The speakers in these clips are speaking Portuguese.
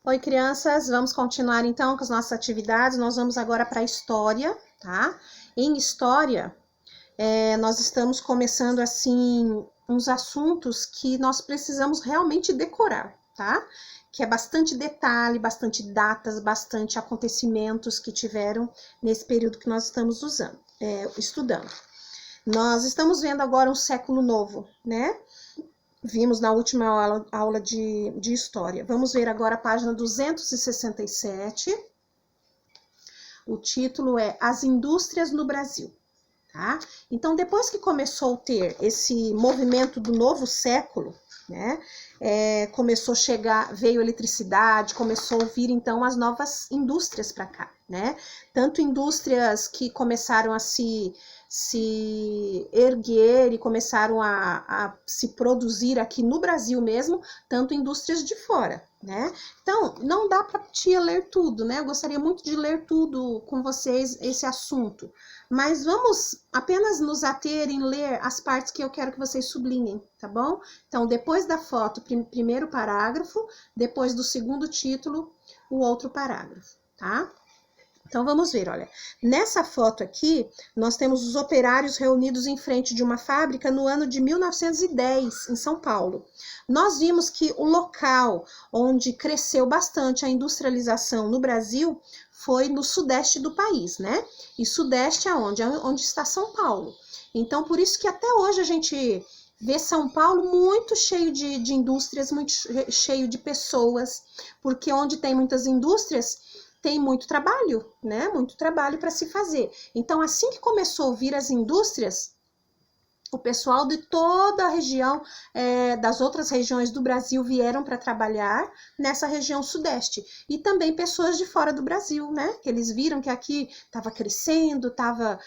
Oi, crianças, vamos continuar então com as nossas atividades. Nós vamos agora para a história, tá? Em história, nós estamos começando assim uns assuntos que nós precisamos realmente decorar, tá? Que é bastante detalhe, bastante datas, bastante acontecimentos que tiveram nesse período que nós estamos estudando. Nós estamos vendo agora um século novo, né? Vimos na última aula de história. Vamos ver agora a página 267. O título é As Indústrias no Brasil. Tá? Então, depois que começou a ter esse movimento do novo século, né? Começou a chegar, veio a eletricidade, começou a vir então as novas indústrias para cá, né? Tanto indústrias que começaram a se erguer e começaram a se produzir aqui no Brasil mesmo, tanto indústrias de fora, né? Então, não dá para a tia ler tudo, né? Eu gostaria muito de ler tudo com vocês, esse assunto, mas vamos apenas nos ater em ler as partes que eu quero que vocês sublinhem, tá bom? Então, depois da foto, primeiro parágrafo, depois do segundo título, o outro parágrafo, tá? Então, vamos ver, olha. Nessa foto aqui, nós temos os operários reunidos em frente de uma fábrica no ano de 1910, em São Paulo. Nós vimos que o local onde cresceu bastante a industrialização no Brasil foi no sudeste do país, né? E sudeste aonde? Onde está São Paulo. Então, por isso que até hoje a gente vê São Paulo muito cheio de indústrias, muito cheio de pessoas, porque onde tem muitas indústrias, tem muito trabalho, né? Muito trabalho para se fazer. Então, assim que começou a vir as indústrias, o pessoal de toda a região, das outras regiões do Brasil vieram para trabalhar nessa região sudeste. E também pessoas de fora do Brasil, né? Eles viram que aqui estava crescendo, estava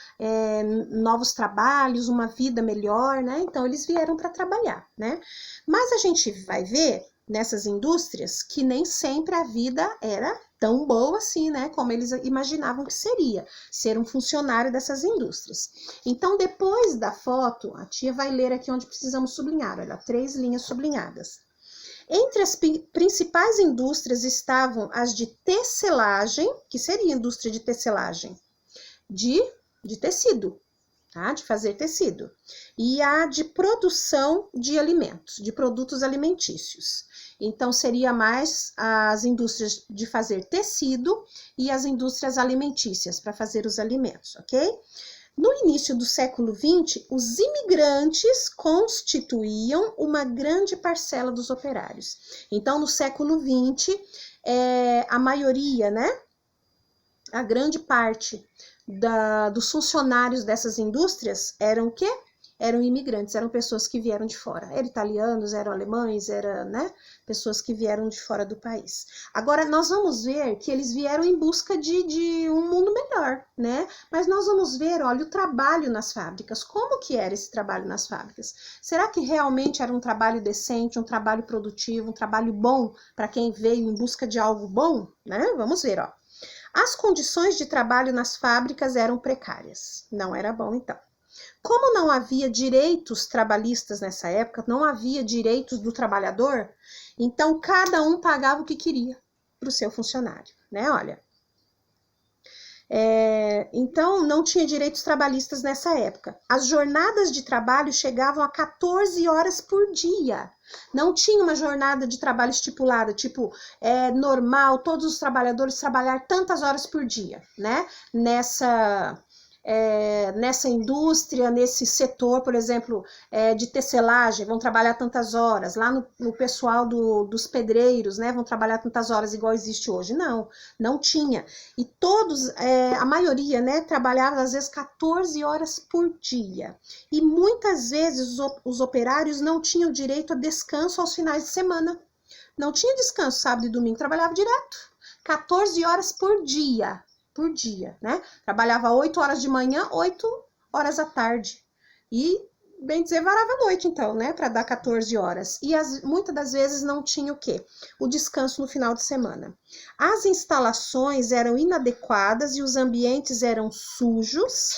novos trabalhos, uma vida melhor, né? Então, eles vieram para trabalhar, né? Mas a gente vai ver nessas indústrias que nem sempre a vida era tão boa assim, né? Como eles imaginavam que seria ser um funcionário dessas indústrias. Então, depois da foto, a tia vai ler aqui onde precisamos sublinhar, olha, 3 linhas sublinhadas. Entre as principais indústrias estavam as de tecelagem, que seria a indústria de tecelagem, de tecido, tá? De fazer tecido, e a de produção de alimentos, de produtos alimentícios. Então, seria mais as indústrias de fazer tecido e as indústrias alimentícias para fazer os alimentos, ok? No início do século XX, os imigrantes constituíam uma grande parcela dos operários. Então, no século XX, a maioria, né? A grande parte dos funcionários dessas indústrias eram o quê? Eram imigrantes, eram pessoas que vieram de fora. Eram italianos, eram alemães, né? Pessoas que vieram de fora do país. Agora, nós vamos ver que eles vieram em busca de um mundo melhor, né? Mas nós vamos ver, olha, o trabalho nas fábricas. Como que era esse trabalho nas fábricas? Será que realmente era um trabalho decente, um trabalho produtivo, um trabalho bom para quem veio em busca de algo bom, né? Vamos ver, ó. As condições de trabalho nas fábricas eram precárias. Não era bom, então. Como não havia direitos trabalhistas nessa época, não havia direitos do trabalhador, então cada um pagava o que queria para o seu funcionário, né? Olha. Então, não tinha direitos trabalhistas nessa época. As jornadas de trabalho chegavam a 14 horas por dia. Não tinha uma jornada de trabalho estipulada, tipo, normal, todos os trabalhadores trabalhar tantas horas por dia, né? Nessa indústria, nesse setor, por exemplo, de tecelagem, vão trabalhar tantas horas. Lá no pessoal dos pedreiros, né, vão trabalhar tantas horas igual existe hoje. Não tinha. E todos, a maioria, né, trabalhava às vezes 14 horas por dia. E muitas vezes os operários não tinham direito a descanso aos finais de semana. Não tinha descanso sábado e domingo, trabalhava direto. 14 horas por dia, né? Trabalhava 8 horas de manhã, 8 horas à tarde. E, bem dizer, varava a noite, então, né? Para dar 14 horas. E muitas das vezes não tinha o quê? O descanso no final de semana. As instalações eram inadequadas e os ambientes eram sujos,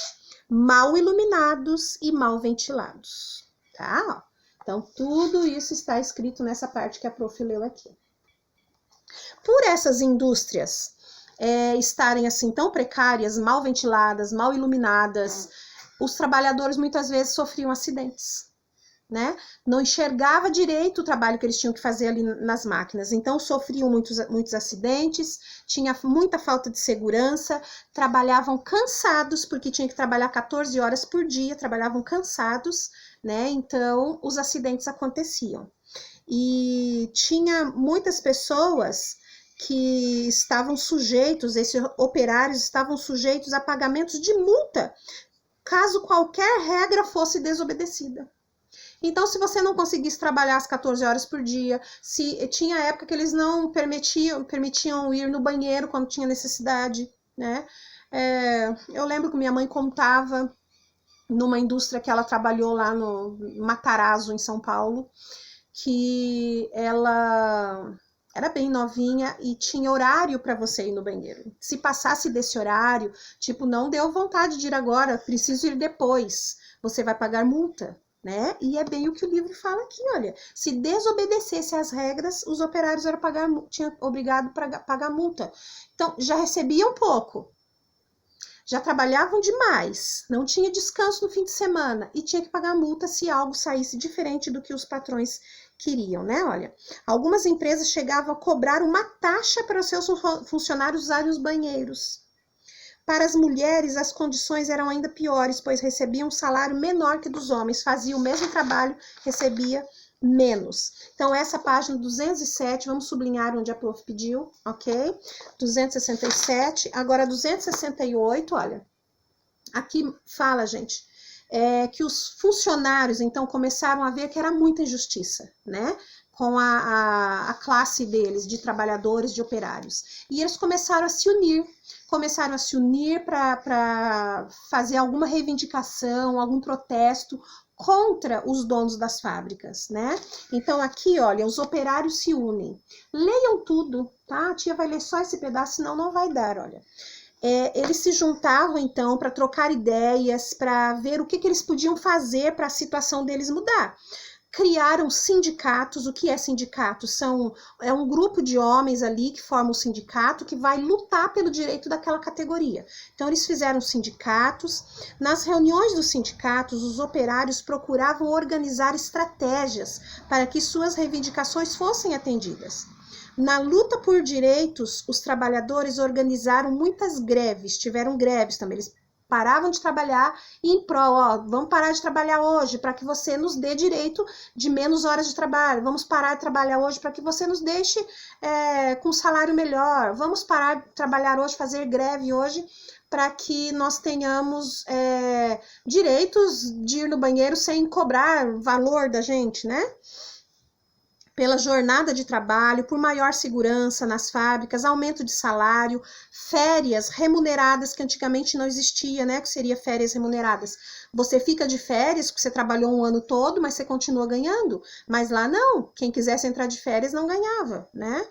mal iluminados e mal ventilados, tá? Então, tudo isso está escrito nessa parte que a prof leu aqui. Por essas indústrias estarem assim tão precárias, mal ventiladas, mal iluminadas, os trabalhadores muitas vezes sofriam acidentes, né? Não enxergava direito o trabalho que eles tinham que fazer ali nas máquinas, então sofriam muitos acidentes, tinha muita falta de segurança, trabalhavam cansados, porque tinha que trabalhar 14 horas por dia, trabalhavam cansados, né? Então os acidentes aconteciam. E tinha muitas pessoas que estavam sujeitos, esses operários estavam sujeitos a pagamentos de multa, caso qualquer regra fosse desobedecida. Então, se você não conseguisse trabalhar as 14 horas por dia, se tinha época que eles não permitiam ir no banheiro quando tinha necessidade, né? Eu lembro que minha mãe contava numa indústria que ela trabalhou lá no Matarazzo, em São Paulo, que ela era bem novinha e tinha horário para você ir no banheiro. Se passasse desse horário, tipo, não deu vontade de ir agora, preciso ir depois, você vai pagar multa, né? E é bem o que o livro fala aqui, olha. Se desobedecesse às regras, os operários eram tinham obrigado a pagar multa. Então, já recebiam pouco, já trabalhavam demais, não tinha descanso no fim de semana e tinha que pagar multa se algo saísse diferente do que os patrões queriam, né? Olha, algumas empresas chegavam a cobrar uma taxa para os seus funcionários usarem os banheiros. Para as mulheres, as condições eram ainda piores, pois recebiam um salário menor que dos homens, faziam o mesmo trabalho, recebia menos. Então, essa página 207, vamos sublinhar onde a prof pediu, ok? 267, agora 268, olha, aqui fala, gente, que os funcionários, então, começaram a ver que era muita injustiça, né? Com a classe deles, de trabalhadores, de operários. E eles começaram a se unir para fazer alguma reivindicação, algum protesto contra os donos das fábricas, né? Então, aqui, olha, os operários se unem. Leiam tudo, tá? A tia vai ler só esse pedaço, senão não vai dar, olha. Eles se juntavam, então, para trocar ideias, para ver o que eles podiam fazer para a situação deles mudar. Criaram sindicatos. O que é sindicato? É um grupo de homens ali que forma um sindicato que vai lutar pelo direito daquela categoria. Então, eles fizeram sindicatos. Nas reuniões dos sindicatos, os operários procuravam organizar estratégias para que suas reivindicações fossem atendidas. Na luta por direitos, os trabalhadores organizaram muitas greves, tiveram greves também. Eles paravam de trabalhar e em prol, vamos parar de trabalhar hoje para que você nos dê direito de menos horas de trabalho, vamos parar de trabalhar hoje para que você nos deixe com salário melhor, vamos parar de trabalhar hoje, fazer greve hoje, para que nós tenhamos direitos de ir no banheiro sem cobrar valor da gente, né? Pela jornada de trabalho, por maior segurança nas fábricas, aumento de salário, férias remuneradas, que antigamente não existia, né? Que seria férias remuneradas. Você fica de férias, porque você trabalhou um ano todo, mas você continua ganhando. Mas lá não, quem quisesse entrar de férias não ganhava, né?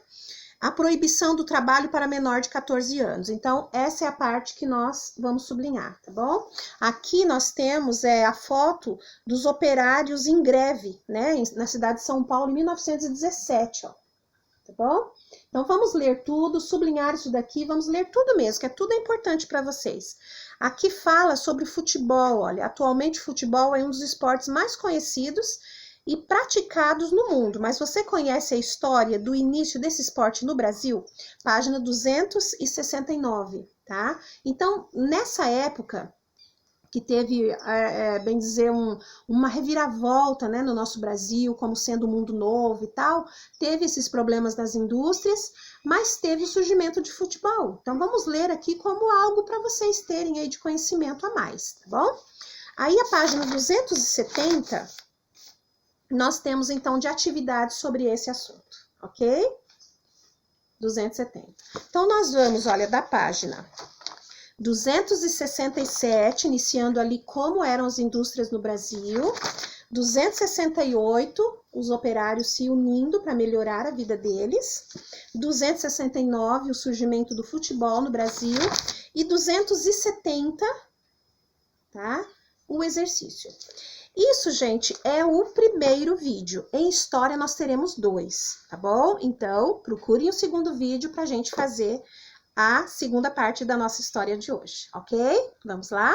A proibição do trabalho para menor de 14 anos. Então, essa é a parte que nós vamos sublinhar, tá bom? Aqui nós temos a foto dos operários em greve, né? Na cidade de São Paulo, em 1917, ó. Tá bom? Então, vamos ler tudo, sublinhar isso daqui, vamos ler tudo mesmo, que tudo é importante para vocês. Aqui fala sobre futebol, olha. Atualmente, o futebol é um dos esportes mais conhecidos e praticados no mundo, mas você conhece a história do início desse esporte no Brasil? Página 269, tá? Então, nessa época que teve, bem dizer, uma reviravolta, né, no nosso Brasil, como sendo um mundo novo e tal, teve esses problemas das indústrias, mas teve o surgimento de futebol. Então, vamos ler aqui como algo para vocês terem aí de conhecimento a mais, tá bom? Aí, a página 270... nós temos, então, de atividades sobre esse assunto, ok? 270. Então, nós vamos, olha, da página 267, iniciando ali como eram as indústrias no Brasil. 268, os operários se unindo para melhorar a vida deles. 269, o surgimento do futebol no Brasil. E 270, tá? O exercício. Isso, gente, é o primeiro vídeo. Em história, nós teremos 2, tá bom? Então, procurem o segundo vídeo pra gente fazer a segunda parte da nossa história de hoje, ok? Vamos lá?